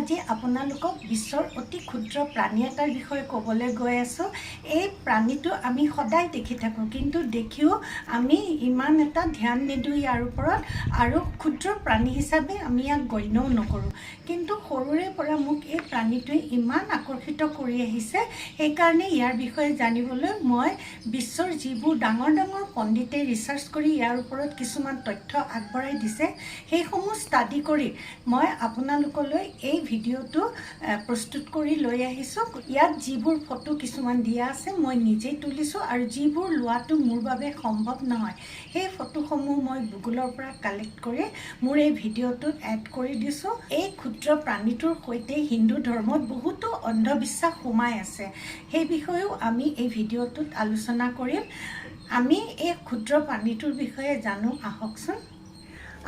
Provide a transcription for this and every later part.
আজি আপোনালোকক বিশ্বৰ অতি ক্ষুদ্ৰ প্ৰাণী এটাৰ বিষয়ে ক'বলৈ গৈ আছোঁ। এই প্ৰাণীটো আমি সদায় দেখি থাকোঁ, কিন্তু দেখিও আমি ইমান এটা ধ্যান নিদিওঁ ইয়াৰ ওপৰত, আৰু ক্ষুদ্ৰ প্ৰাণী হিচাপে আমি ইয়াক গণ্যও নকৰোঁ। কিন্তু সৰুৰে পৰা মোক এই প্ৰাণীটোৱে ইমান আকৰ্ষিত কৰি আহিছে, সেইকাৰণে ইয়াৰ বিষয়ে জানিবলৈ মই বিশ্বৰ যিবোৰ ডাঙৰ ডাঙৰ পণ্ডিতে ৰিচাৰ্চ কৰি ইয়াৰ ওপৰত কিছুমান তথ্য আগবঢ়াই দিছে, সেইসমূহ ষ্টাডি কৰি মই আপোনালোকলৈ এই ভিডিঅ'টো প্ৰস্তুত কৰি লৈ আহিছোঁ। ইয়াত যিবোৰ ফটো কিছুমান দিয়া আছে মই নিজেই তুলিছোঁ, আৰু যিবোৰ লোৱাটো মোৰ বাবে সম্ভৱ নহয় সেই ফটোসমূহ মই গুগলৰ পৰা কালেক্ট কৰি মোৰ এই ভিডিঅ'টোত এড কৰি দিছোঁ। এই ক্ষুদ্ৰ প্ৰাণীটোৰ সৈতে হিন্দু ধৰ্মত বহুতো অন্ধবিশ্বাস সোমাই আছে, সেই বিষয়েও আমি এই ভিডিঅ'টোত আলোচনা কৰিম। আমি এই ক্ষুদ্ৰ প্ৰাণীটোৰ বিষয়ে জানো আহকচোন।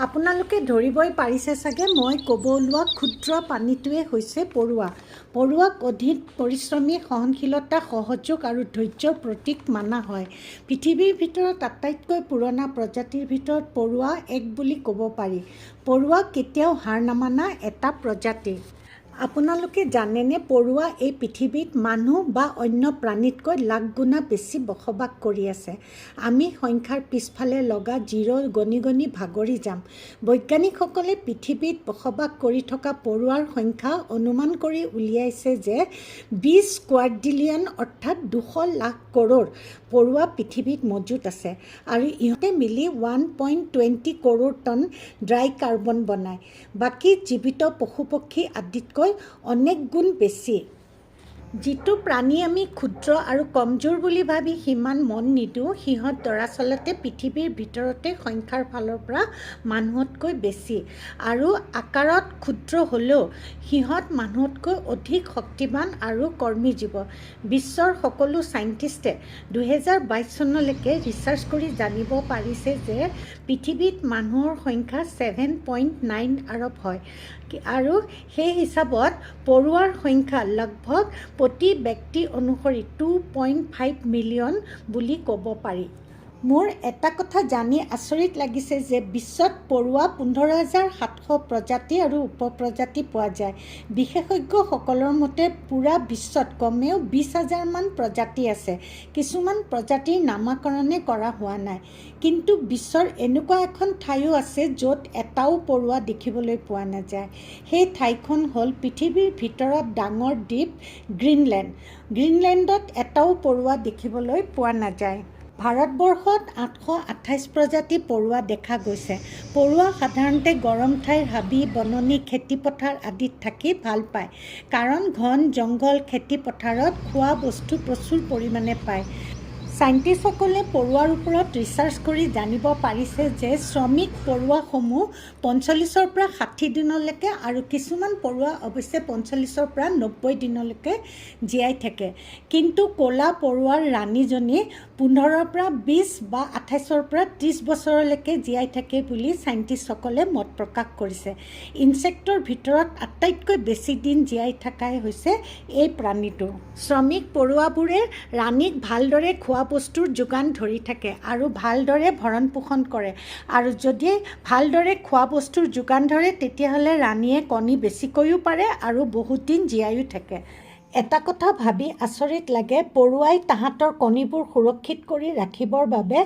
আপোনালোকে ধৰিবই পাৰিছে চাগে, মই ক'ব ওলোৱা ক্ষুদ্ৰ প্ৰাণীটোৱে হৈছে পৰুৱা। পৰুৱাক অধিক পৰিশ্ৰমী, সহনশীলতা, সহযোগ আৰু ধৈৰ্যৰ প্ৰতীক মানা হয়। পৃথিৱীৰ ভিতৰত আটাইতকৈ পুৰণা প্ৰজাতিৰ ভিতৰত পৰুৱা এক বুলি ক'ব পাৰি। পৰুৱা কেতিয়াও হাৰ নামানা এটা প্ৰজাতি। আপোনালোকে জানেনে, পৰুৱা এই পৃথিৱীত মানুহ বা অন্য প্ৰাণীতকৈ লাখ গুণা বেছি বসবাস কৰি আছে। আমি সংখ্যাৰ পিছফালে লগা জিৰ' গণি গণি ভাগৰি যাম। বৈজ্ঞানিকসকলে পৃথিৱীত বসবাস কৰি থকা পৰুৱাৰ সংখ্যা অনুমান কৰি উলিয়াইছে যে 20 কোৱাড্ৰিলিয়ন অৰ্থাৎ 200 লাখ কৰোৰ পৰুৱা পৃথিৱীত মজুত আছে, আৰু ইহঁতে মিলি 1.20 কৰোৰ টন ড্ৰাই কাৰ্বন বনায়। বাকী জীৱিত পশু পক্ষী আদিতকৈ অনেক গুণ বেছি। যিটো প্ৰাণী আমি ক্ষুদ্ৰ আৰু কমজোৰ বুলি ভাবি সিমান মন নিদিওঁ, সিহঁত দৰাচলতে পৃথিৱীৰ ভিতৰতে সংখ্যাৰ ফালৰ পৰা মানুহতকৈ বেছি, আৰু আকাৰত ক্ষুদ্ৰ হ'লেও সিহঁত মানুহতকৈ অধিক শক্তিবান আৰু কৰ্মী জীৱ। বিশ্বৰ সকলো চাইণ্টিষ্টে 2022 চনলৈকে ৰিচাৰ্চ কৰি জানিব পাৰিছে যে পৃথিৱীত মানুহৰ সংখ্যা 7.9 আৰব হয়, আৰু সেই হিচাপত পৰুৱাৰ সংখ্যা লগভগ প্ৰতি ব্যক্তি অনুসৰি 2.5 মিলিয়ন বুলি ক'ব পাৰি। মোৰ এটা কথা জানি আচৰিত লাগিছে যে বিশ্বত পৰুৱা 15,700 প্ৰজাতি আৰু উপপ্ৰজাতি পোৱা যায়। বিশেষজ্ঞসকলৰ মতে পুৰা বিশ্বত কমেও 20,000 মান প্ৰজাতি আছে। কিছুমান প্ৰজাতিৰ নামাকৰণে কৰা হোৱা নাই, কিন্তু বিশ্বৰ এনেকুৱা এখন ঠাইও আছে য'ত এটাও পৰুৱা দেখিবলৈ পোৱা নাযায়। সেই ঠাইখন হ'ল পৃথিৱীৰ ভিতৰত ডাঙৰ দ্বীপ গ্ৰীণলেণ্ড। গ্ৰীণলেণ্ডত এটাও পৰুৱা দেখিবলৈ পোৱা নাযায়। ভাৰতবৰ্ষত 828 প্ৰজাতি পৰুৱা দেখা গৈছে। পৰুৱা সাধাৰণতে গৰম ঠাইৰ হাবি, বননি, খেতিপথাৰ আদিত থাকি ভাল পায়, কাৰণ ঘন জংঘল, খেতিপথাৰত খোৱা বস্তু প্ৰচুৰ পৰিমাণে পায়। চাইণ্টিষ্টসকলে পৰুৱাৰ ওপৰত ৰিচাৰ্চ কৰি জানিব পাৰিছে যে শ্ৰমিক পৰুৱাসমূহ 45ৰ পৰা 60 দিনলৈকে, আৰু কিছুমান পৰুৱা অৱশ্যে 45ৰ পৰা 90 দিনলৈকে জীয়াই থাকে। কিন্তু ক'লা পৰুৱাৰ ৰাণীজনী 15ৰ পৰা 20 বা 28ৰ পৰা 30 বছৰলৈকে জীয়াই থাকে বুলি চাইণ্টিষ্টসকলে মত প্ৰকাশ কৰিছে। ইনচেক্টৰ ভিতৰত আটাইতকৈ বেছি দিন জীয়াই থকাই হৈছে এই প্ৰাণীটো। শ্ৰমিক পৰুৱাবোৰে ৰাণীক ভালদৰে খোৱা বস্তুৰ যোগান ধৰি থাকে আৰু ভালদৰে ভৰণ পোষণ কৰে, আৰু যদি ভালদৰে খোৱা বস্তুৰ যোগান ধৰে তেতিয়াহ'লে ৰাণীয়ে কণী বেছিকৈও পাৰে আৰু বহুত দিন জীয়াইও থাকে। এটা কথা ভাবি আচৰিত লাগে, পৰুৱাই তাহাঁতৰ কণীবোৰ সুৰক্ষিত কৰি ৰাখিবৰ বাবে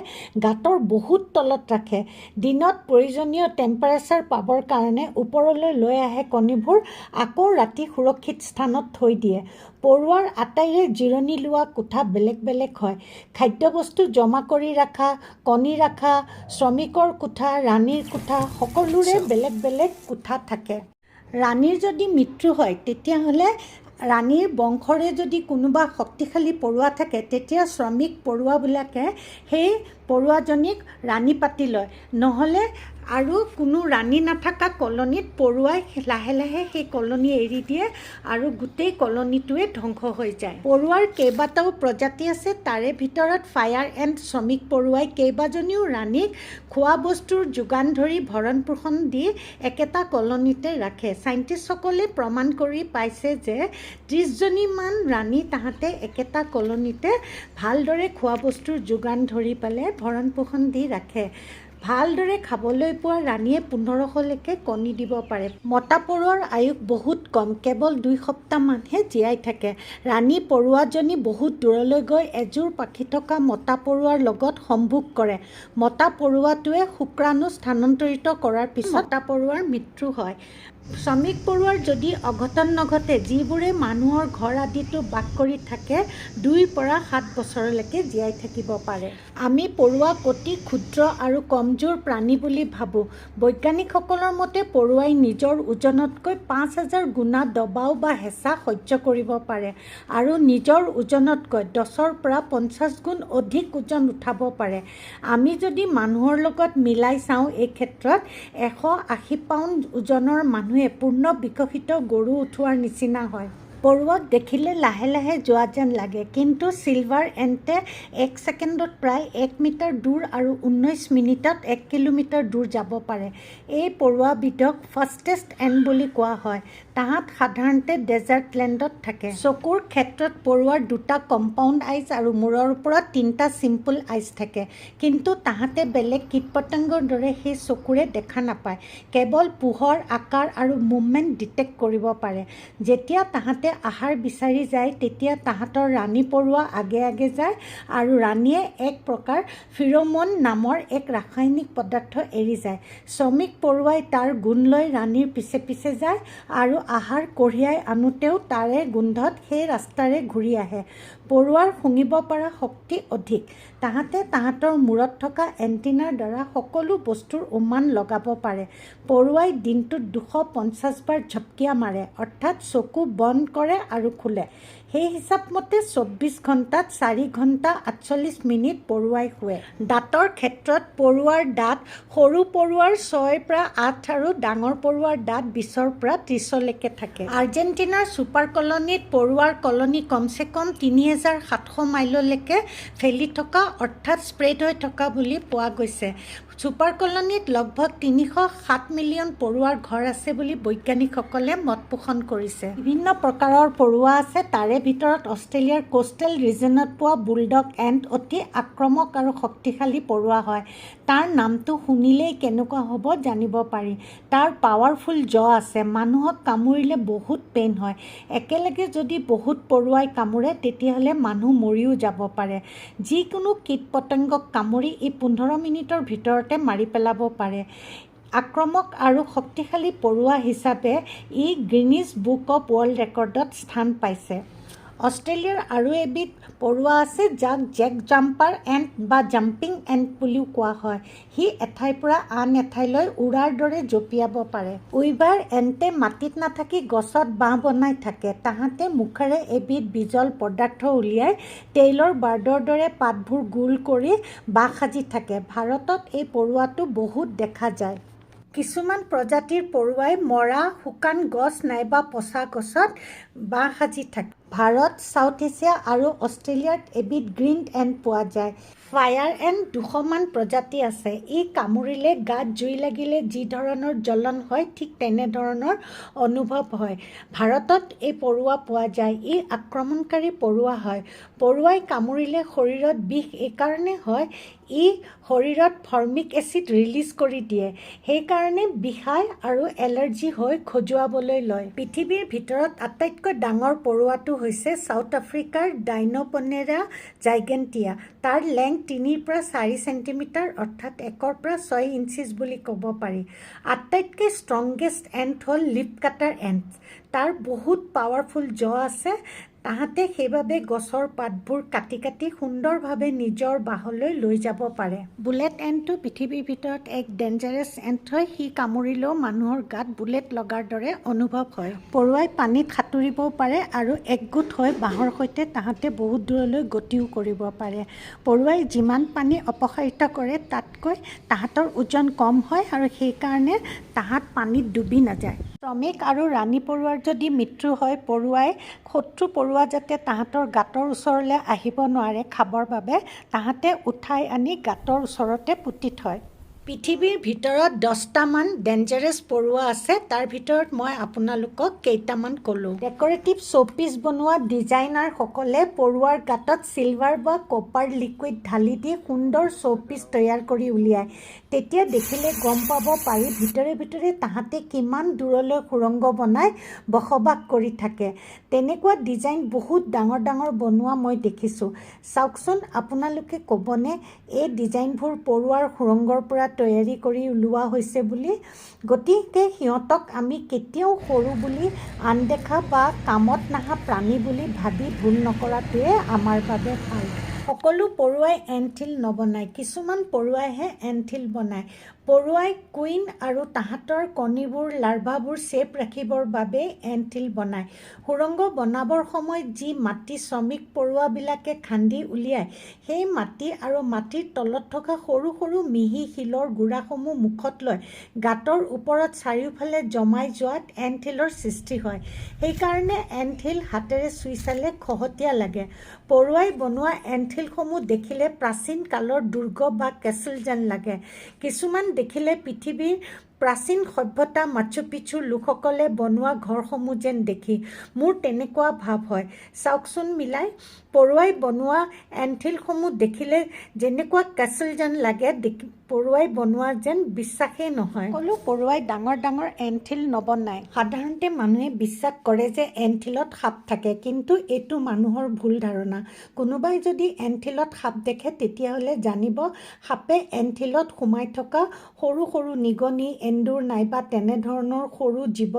গাঁতৰ বহুত তলত ৰাখে। দিনত প্ৰয়োজনীয় টেম্পাৰেচাৰ পাবৰ কাৰণে ওপৰলৈ লৈ আহে কণীবোৰ, আকৌ ৰাতি সুৰক্ষিত স্থানত থৈ দিয়ে। পৰুৱাৰ আটাইৰে জিৰণি লোৱা কোঠা বেলেগ বেলেগ হয়। খাদ্যবস্তু জমা কৰি ৰখা, কণী ৰখা, শ্ৰমিকৰ কোঠা, ৰাণীৰ কোঠা, সকলোৰে বেলেগ বেলেগ কোঠা থাকে। ৰাণীৰ যদি মৃত্যু হয় তেতিয়াহ'লে ৰাণীৰ বংশৰে যদি কোনোবা শক্তিশালী পৰুৱা থাকে, তেতিয়া শ্ৰমিক পৰুৱাবিলাকে সেই পৰুৱাজনীক ৰাণী পাতি লয়। নহ'লে আৰু কোনো ৰাণী নাথাকা কলনীত পৰুৱাই লাহে লাহে সেই কলনী এৰি দিয়ে, আৰু গোটেই কলনীটোৱে ধ্বংস হৈ যায়। পৰুৱাৰ কেইবাটাও প্ৰজাতি আছে, তাৰে ভিতৰত ফায়াৰ এণ্ড শ্ৰমিক পৰুৱাই কেইবাজনীও ৰাণীক খোৱা বস্তুৰ যোগান ধৰি ভৰণ পোষণ দি একেটা কলনীতে ৰাখে। চাইণ্টিষ্টসকলে প্ৰমাণ কৰি পাইছে যে 30জনীমান ৰাণী তাহাঁতে একেটা কলনীতে ভালদৰে খোৱা বস্তুৰ যোগান ধৰি পেলাই ভৰণ পোষণ দি ৰাখে। ভালদৰে খাবলৈ পোৱা ৰাণীয়ে 1500লৈকে কণী দিব পাৰে। মতা পৰুৱাৰ আয়ুস বহুত কম, কেৱল 2 সপ্তাহমানহে জীয়াই থাকে। ৰাণী পৰুৱাজনী বহুত দূৰলৈ গৈ এযোৰ পাখি থকা মতা পৰুৱাৰ লগত সম্ভোগ কৰে। মতা পৰুৱাটোৱে শুক্ৰাণু স্থানান্তৰিত কৰাৰ পিছত মতা পৰুৱাৰ মৃত্যু হয়। শ্ৰমিক পৰুৱাৰ যদি অঘটন নঘটে, যিবোৰে মানুহৰ ঘৰ আদিতো বাস কৰি থাকে, 2 পৰা 7 বছৰলৈকে জীয়াই থাকিব পাৰে। আমি পৰুৱাক অতি ক্ষুদ্ৰ আৰু কমজোৰ প্ৰাণী বুলি ভাবোঁ। বৈজ্ঞানিকসকলৰ মতে পৰুৱাই নিজৰ ওজনতকৈ 5000 গুণা দবাও বা হেঁচা সহ্য কৰিব পাৰে আৰু নিজৰ ওজনতকৈ 10ৰ পৰা 50 গুণ অধিক ওজন উঠাব পাৰে। আমি যদি মানুহৰ লগত মিলাই চাওঁ, এই ক্ষেত্ৰত 180 পাউণ্ড ওজনৰ মানুহে পূৰ্ণ বিকশিত গৰু উঠোৱাৰ নিচিনা হয়। পৰুৱাক দেখিলে লাহে লাহে যোৱা যেন লাগে, কিন্তু চিলভাৰ এণ্টে 1 ছেকেণ্ডত প্ৰায় 1 মিটাৰ দূৰ আৰু 19 মিনিটত 1 কিলোমিটাৰ দূৰ যাব পাৰে। এই পৰুৱাবিধক ফাষ্টেষ্ট এণ্ট বুলি কোৱা হয়। তাহাঁত সাধাৰণতে ডেজাৰ্ট লেণ্ডত থাকে। চকুৰ ক্ষেত্ৰত পৰুৱাৰ 2টা কম্পাউণ্ড আইজ আৰু মূৰৰ ওপৰত 3টা চিম্পল আইজ থাকে, কিন্তু তাহাঁতে বেলেগ কীট-পতংগৰ দৰে সেই চকুৰে দেখা নাপায়, কেৱল পোহৰ, আকাৰ আৰু মুভমেণ্ট ডিটেক্ট কৰিব পাৰে। যেতিয়া তাহাঁতে আহাৰ বিচাৰি যায়, তেতিয়া তাহাঁতৰ ৰাণী পৰুৱা আগে আগে যায় আৰু ৰাণীয়ে এক প্ৰকাৰ ফিৰমন নামৰ এক ৰাসায়নিক পদাৰ্থ এৰি যায়। শ্ৰমিক পৰুৱাই তাৰ গোন্ধ লৈ ৰাণীৰ পিছে পিছে যায় আৰু আহাৰ কঢ়িয়াই আনোতেও তাৰে গোন্ধত সেই ৰাস্তাৰে ঘূৰি আহে। পৰুৱাৰ শুঙিব পৰা শক্তি অধিক। তাহাঁতে তাহাঁতৰ মূৰত থকা এণ্টিনাৰ দ্বাৰা সকলো বস্তুৰ উমান লগাব পাৰে। পৰুৱাই দিনটোত 250 বাৰ ঝপকীয়া মাৰে, অৰ্থাৎ চকু বন্ধ কৰে আৰু খোলে। সেই হিচাপ মতে 24 ঘণ্টাত 4 ঘণ্টা 48 মিনিট পৰুৱাই শুৱে। দাঁতৰ ক্ষেত্ৰত পৰুৱাৰ দাঁত সৰু পৰুৱাৰ 6 পৰা 8 আৰু ডাঙৰ পৰুৱাৰ দাঁত 20ৰ পৰা 30লৈকে থাকে। আৰ্জেণ্টিনাৰ ছুপাৰ কলনীত পৰুৱাৰ কলনী কমচে কম 3700 মাইললৈকে ফেলি থকা, অৰ্থাৎ স্প্ৰেড হৈ থকা বুলি পোৱা গৈছে। ছুপাৰ কলনীত লগভগ 307 মিলিয়ন পৰুৱাৰ ঘৰ আছে বুলি বৈজ্ঞানিকসকলে মত পোষণ কৰিছে। বিভিন্ন প্ৰকাৰৰ পৰুৱা আছে, তাৰে ভিতৰত অষ্ট্ৰেলিয়াৰ কোষ্টেল ৰিজনত পোৱা বুলডগ এণ্ট অতি আক্ৰমক আৰু শক্তিশালী পৰুৱা হয়। তাৰ নামটো শুনিলেই কেনেকুৱা হ'ব জানিব পাৰি। তাৰ পাৱাৰফুল জ' আছে, মানুহক কামুৰিলে বহুত পেইন হয়। একেলগে যদি বহুত পৰুৱাই কামুৰে, তেতিয়াহ'লে মানুহ মৰিও যাব পাৰে। যিকোনো কীট-পতংগক কামুৰি ই 15 মিনিটৰ ভিতৰতে মাৰি পেলাব পাৰে। আক্ৰমক আৰু শক্তিশালী পৰুৱা হিচাপে ই গিনিজ বুক অৱ ৱৰ্ল্ড ৰেকৰ্ডত স্থান পাইছে। অষ্ট্ৰেলিয়াৰ আৰু এবিধ পৰুৱা আছে, যাক জেক জাম্পাৰ এণ্ট বা জাম্পিং এণ্ট বুলিও কোৱা হয়। সি এঠাইৰ পৰা আন এঠাইলৈ উৰাৰ দৰে জঁপিয়াব পাৰে। উইভাৰ এণ্টে মাটিত নাথাকি গছত বাহ বনাই থাকে। তাহাঁতে মুখেৰে এবিধ বিজল পদাৰ্থ উলিয়াই টেইলৰ বাৰ্ডৰ দৰে পাতবোৰ গোল কৰি বাহ সাজি থাকে। ভাৰতত এই পৰুৱাটো বহুত দেখা যায়। কিছুমান প্ৰজাতিৰ পৰুৱাই মৰা, শুকান গছ নাইবা পচা গছত বাহ সাজি থাকে। ভাৰত, চাউথ এছিয়া আৰু অষ্ট্ৰেলিয়াত এবিধ গ্ৰীণ এণ্ট পোৱা যায়। ফায়াৰ এণ্ট 200 মান প্ৰজাতি আছে। ই কামুৰিলে গাত জুই লাগিলে যি ধৰণৰ জ্বলন হয়, ঠিক তেনেধৰণৰ অনুভৱ হয়। ভাৰতত এই পৰুৱা পোৱা যায়। ই আক্ৰমণকাৰী পৰুৱা হয়। পৰুৱাই কামুৰিলে শৰীৰত বিষ এইকাৰণে হয়, ই শৰীৰত ফৰ্মিক এচিড ৰিলিজ কৰি দিয়ে। সেইকাৰণে বিষায় আৰু এলাৰ্জি হৈ খজুৱাবলৈ লয়। পৃথিৱীৰ ভিতৰত আটাইতকৈ ডাঙৰ পৰুৱাটো হৈছে চাউথ আফ্ৰিকাৰ ডাইন'পনেৰা জাইগেণ্টিয়া। তাৰ লেংথ 3 পৰা 4 চেণ্টিমিটাৰ, অৰ্থাৎ 1 পৰা 6 ইঞ্চিজ বুলি ক'ব পাৰি। আটাইতকৈ ষ্ট্ৰংগেষ্ট এণ্ট হ'ল লিফ কাটাৰ এণ্ট। তাৰ বহুত পাৱাৰফুল জ' আছে। তাহাঁতে সেইবাবে গছৰ পাতবোৰ কাটি কাটি সুন্দৰভাৱে নিজৰ বাহলৈ লৈ যাব পাৰে। বুলেট এণ্টটো পৃথিৱীৰ ভিতৰত এক ডেঞ্জাৰাছ এণ্ট হয়। সি কামুৰিলেও মানুহৰ গাত বুলেট লগাৰ দৰে অনুভৱ হয়। পৰুৱাই পানীত সাঁতুৰিবও পাৰে আৰু একগোট হৈ বাঁহৰ সৈতে তাহাঁতে বহুত দূৰলৈ গতিও কৰিব পাৰে। পৰুৱাই যিমান পানী অপসাৰিত কৰে, তাতকৈ তাহাঁতৰ ওজন কম হয় আৰু সেইকাৰণে তাহাঁত পানীত ডুবি নাযায়। শ্ৰমিক আৰু ৰাণী পৰুৱাৰ যদি মৃত্যু হয়, পৰুৱাই শত্ৰু পৰুৱা যাতে তাহাঁতৰ গাঁতৰ ওচৰলৈ আহিব নোৱাৰে খাবৰ বাবে, তাহাঁতে উঠাই আনি গাঁতৰ ওচৰতে পুতি থয়। পৃথিৱীৰ ভিতৰত 10টামান ডেঞ্জাৰাছ পৰুৱা আছে। তাৰ ভিতৰত মই আপোনালোকক কেইটামান ক'লোঁ। ডেকৰেটিভ শ্ব'পিচ বনোৱা ডিজাইনাৰসকলে পৰুৱাৰ গাঁতত চিলভাৰ বা কপাৰ লিকুইড ঢালি দি সুন্দৰ শ্ব'পিচ তৈয়াৰ কৰি উলিয়ায়। তেতিয়া দেখিলে গম পাব পাৰি ভিতৰে ভিতৰে তাহাঁতে কিমান দূৰলৈ সুৰংগ বনাই বসবাস কৰি থাকে। তেনেকুৱা ডিজাইন বহুত ডাঙৰ ডাঙৰ বনোৱা মই দেখিছোঁ। চাওকচোন, আপোনালোকে ক'বনে এই ডিজাইনবোৰ পৰুৱাৰ সুৰংগৰ পৰা তৈয়াৰী কৰি ওলোৱা হৈছে বুলি? গতিকে সিহঁতক আমি কেতিয়াও সৰু বুলি আনদেখা বা কামত নাহা প্ৰাণী বুলি ভাবি ভুল নকৰাটোৱে আমাৰ বাবে ভাল। সকলো পৰুৱাই এন্থিল নবনায়, কিছুমান পৰুৱাইহে এন্থিল বনায়। পৰুৱাই কুইন আৰু তাহাঁতৰ কণীবোৰ লাৰ্ভাবোৰ ছেফ ৰাখিবৰ বাবে এন্থিল বনায়। সুৰংগ বনাবৰ সময়ত যি মাটি শ্ৰমিক পৰুৱাবিলাকে খান্দি উলিয়ায়, সেই মাটি আৰু মাটিৰ তলত থকা সৰু সৰু মিহি শিলৰ গুড়াসমূহ মুখত লৈ গাঁতৰ ওপৰত চাৰিওফালে জমাই যোৱাত এন্থিলৰ সৃষ্টি হয়। সেইকাৰণে এন্থিল হাতেৰে চুই চালে খহতীয়া লাগে। পৰুৱাই বনোৱা এন্থিলসমূহ দেখিলে প্ৰাচীন কালৰ দুৰ্গ বা কেচল যেন লাগে। কিছুমান দেখিলে পৃথিৱীৰ প্ৰাচীন সভ্যতা মাচু পিচুৰ লোকসকলে বনোৱা ঘৰসমূহ যেন দেখি মোৰ তেনেকুৱা ভাৱ হয়। চাওকচোন মিলাই, পৰুৱাই বনোৱা এন্থিলসমূহ দেখিলে যেনেকুৱা কেচল যেন লাগে, পৰুৱাই বনোৱা যেন বিশ্বাসেই নহয়। সকলো পৰুৱাই ডাঙৰ ডাঙৰ এন্থিল নবনায়। সাধাৰণতে মানুহে বিশ্বাস কৰে যে এন্থিলত সাপ থাকে, কিন্তু এইটো মানুহৰ ভুল ধাৰণা। কোনোবাই যদি এন্থিলত সাপ দেখে তেতিয়াহ'লে জানিব সাপে এন্থিলত সোমাই থকা সৰু সৰু নিগনি, এন্দুৰ নাইবা তেনেধৰণৰ সৰু জীৱ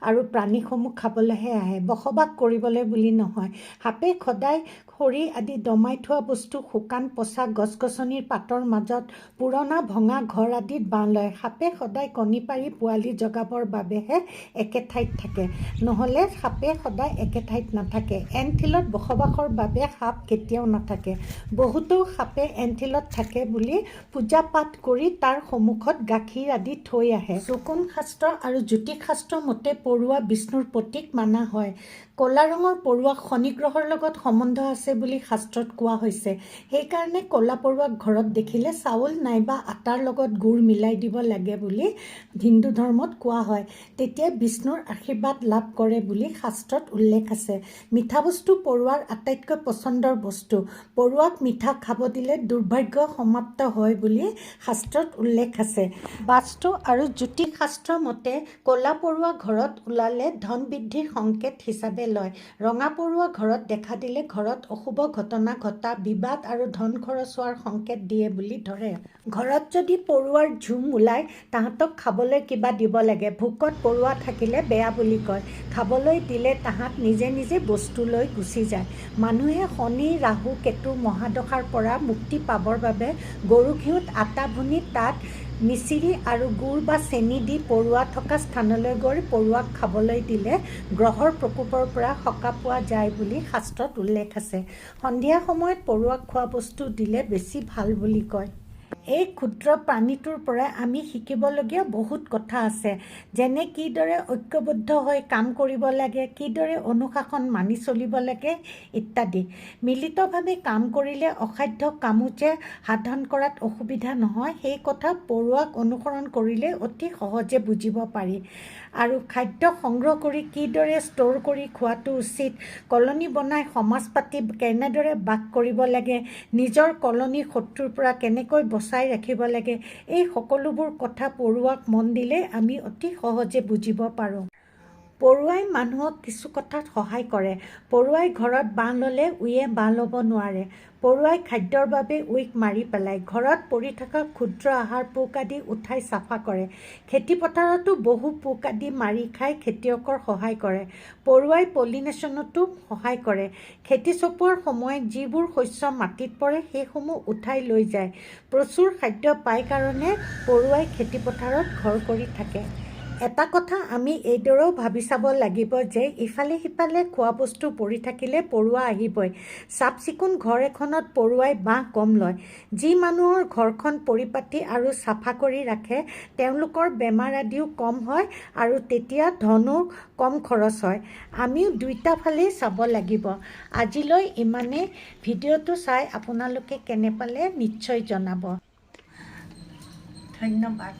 আৰু প্ৰাণীসমূহ খাবলৈহে আহে, বসবাস কৰিবলৈ বুলি নহয়। সাপে সদায় খৰি আদি দমাই থোৱা বস্তু, শুকান পচা গছ গছনিৰ পাতৰ মাজত, পুৰণা ভঙা ঘৰ আদিত বাঁহ লয়। সাপে সদায় কণী পাৰি পোৱালি জগাবৰ বাবেহে একে ঠাইত থাকে, নহ'লে সাপে সদায় একে ঠাইত নাথাকে। এন্থিলত বসবাসৰ বাবে সাপ কেতিয়াও নাথাকে। বহুতো সাপে এন্থিলত থাকে বুলি পূজা পাঠ কৰি তাৰ সন্মুখত গাখীৰ আদি থৈ আহে। শকুন শাস্ত্ৰ আৰু জ্যোতিষ শাস্ত্ৰ মতে পৰুৱা বিষ্ণুৰ প্ৰতীক মানা হয়। ক'লা ৰঙৰ পৰুৱাক শনি গ্ৰহৰ লগত সম্বন্ধ আছে বুলি শাস্ত্ৰত কোৱা হৈছে। সেইকাৰণে ক'লা পৰুৱাক ঘৰত দেখিলে চাউল নাইবা আটাৰ লগত গুড় মিলাই দিব লাগে বুলি হিন্দু ধৰ্মত কোৱা হয়। তেতিয়া বিষ্ণুৰ আশীৰ্বাদ লাভ কৰে বুলি শাস্ত্ৰত উল্লেখ আছে। মিঠা বস্তু পৰুৱাৰ আটাইতকৈ পচন্দৰ বস্তু। পৰুৱাক মিঠা খাব দিলে দুৰ্ভাগ্য সমাপ্ত হয় বুলি শাস্ত্ৰত উল্লেখ আছে। বাস্তু আৰু জ্যোতিষ শাস্ত্ৰ মতে ক'লা পৰুৱা ঘৰত ওলালে ধন বৃদ্ধিৰ সংকেত হিচাপে লয়। ৰঙা পৰুৱা ঘৰত দেখা দিলে ঘৰত অশুভ ঘটনা ঘটা, বিবাদ আৰু ধন খৰচ হোৱাৰ সংকেত দিয়ে বুলি ধৰে। ঘৰত যদি পৰুৱাৰ ঝুম ওলায় তাহাঁতক খাবলৈ কিবা দিব লাগে। ভোকত পৰুৱা থাকিলে বেয়া বুলি কয়। খাবলৈ দিলে তাহাঁত নিজে নিজে বস্তু লৈ গুচি যায়। মানুহে শনি, ৰাহু, কেতু মহাদশাৰ পৰা মুক্তি পাবৰ বাবে গৰু ঘিউত আটা ভুনি তাত মিচিৰি আৰু গুড় বা চেনি দি পৰুৱা থকা স্থানলৈ গৈ পৰুৱাক খাবলৈ দিলে গ্ৰহৰ প্ৰকোপৰ পৰা সকাহ পোৱা যায় বুলি শাস্ত্ৰত উল্লেখ আছে। সন্ধিয়া সময়ত পৰুৱাক খোৱা বস্তু দিলে বেছি ভাল বুলি কয়। এই ক্ষুদ্ৰ প্ৰাণীটোৰ পৰা আমি শিকিবলগীয়া বহুত কথা আছে, যেনে কিদৰে ঐক্যবদ্ধ হৈ কাম কৰিব লাগে, কিদৰে অনুশাসন মানি চলিব লাগে ইত্যাদি। মিলিতভাৱে কাম কৰিলে অসাধ্য কামো যে সাধন কৰাত অসুবিধা নহয়, সেই কথা পৰুৱাক অনুসৰণ কৰিলে অতি সহজে বুজিব পাৰি। আৰু খাদ্য সংগ্ৰহ কৰি কিদৰে ষ্ট'ৰ কৰি খোৱাটো উচিত, কলনী বনাই সমাজ পাতি কেনেদৰে বাস কৰিব লাগে, নিজৰ কলনী শত্ৰুৰ পৰা কেনেকৈ বচাই ৰাখিব লাগে, এই সকলোবোৰ কথা পৰুৱাক মন দিলে আমি অতি সহজে বুজিব পাৰোঁ। পৰুৱাই মানুহক কিছু কথাত সহায় কৰে। পৰুৱাই ঘৰত বাঁহ ল'লে উয়ে বাঁহ ল'ব নোৱাৰে। পৰুৱাই খাদ্যৰ বাবে উইক মাৰি পেলায়। ঘৰত পৰি থকা ক্ষুদ্ৰ আহাৰ পোক আদি উঠাই চাফা কৰে। খেতিপথাৰতো বহু পোক আদি মাৰি খাই খেতিয়কৰ সহায় কৰে। পৰুৱাই পলিনেশ্যনতো সহায় কৰে। খেতি চপোৱাৰ সময়ত যিবোৰ শস্য মাটিত পৰে সেইসমূহ উঠাই লৈ যায়। প্ৰচুৰ খাদ্য পায় কাৰণে পৰুৱাই খেতিপথাৰত ঘৰ কৰি থাকে। এটা কথা আমি এইদৰেও ভাবি চাব লাগিব যে ইফালে সিফালে খোৱা বস্তু পৰি থাকিলে পৰুৱা আহিবই। চাফ চিকুণ ঘৰ এখনত পৰুৱাই বাঁহ কম লয়। যি মানুহৰ ঘৰখন পৰিপাটি আৰু চাফা কৰি ৰাখে তেওঁলোকৰ বেমাৰ আদিও কম হয় আৰু তেতিয়া ধনো কম খৰচ হয়। আমিও দুইটা ফালেই চাব লাগিব। আজিলৈ ইমানেই। ভিডিঅ'টো চাই আপোনালোকে কেনে পালে নিশ্চয় জনাব। ধন্যবাদ।